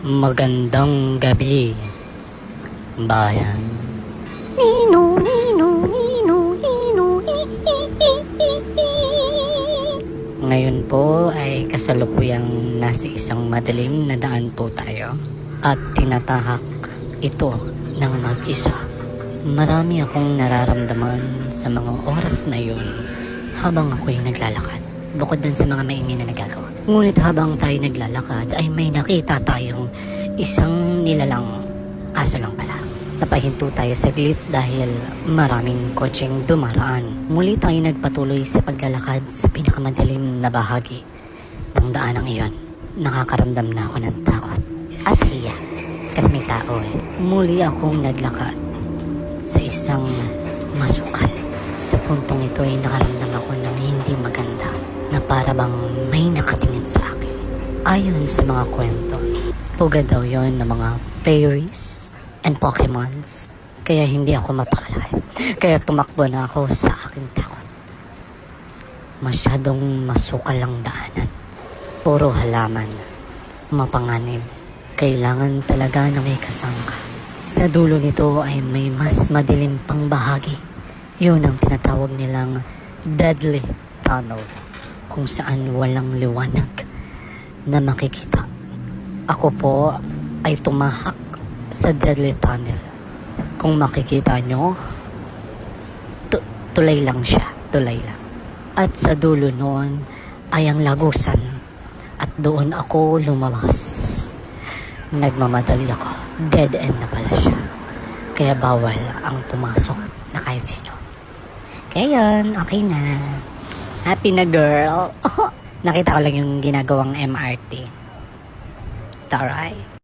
Magandang gabi, bayan. Nino, nino, nino, nino, Ngayon po ay kasalukuyang nasa isang madilim na daan po tayo at tinatahak ito ng mag-isa. Marami akong nararamdaman sa mga oras na yun habang ako'y naglalakad. Bukod dun sa mga maingay na nagagawa. Ngunit habang tayo naglalakad ay may nakita tayong isang nilalang aso lang pala. Napahinto tayo saglit dahil maraming kotseng dumaraan. Muli tayo nagpatuloy sa paglalakad sa pinakamadilim na bahagi ng daanang iyon. Nakakaramdam na ako ng takot at hiya kasi may tao eh. Muli akong naglakad sa isang masukal. Sa puntong ito ay nakaramdam ako ng hindi maganda na para bang may nakatingin sa akin. Ayon sa mga kwento, pugad daw yon ng mga fairies and Pokemons. Kaya hindi ako mapakalaya. Kaya tumakbo na ako sa aking takot. Masyadong masukal ang daanan. Puro halaman. Mapanganib. Kailangan talaga na may kasama ka. Sa dulo nito ay may mas madilim pang bahagi. Yun ang tinatawag nilang deadly tunnel, kung saan walang liwanag na makikita. Ako po ay tumahak sa deadly tunnel. Kung makikita nyo, tulay lang siya, tulay lang. At sa dulo noon ay ang lagusan at doon ako lumabas. Nagmamadali ako, dead end na pala siya. Kaya bawal ang pumasok na kahit sino. Kaya yun, okay na. Happy na girl. Nakita ko lang yung ginagawang MRT. Taray.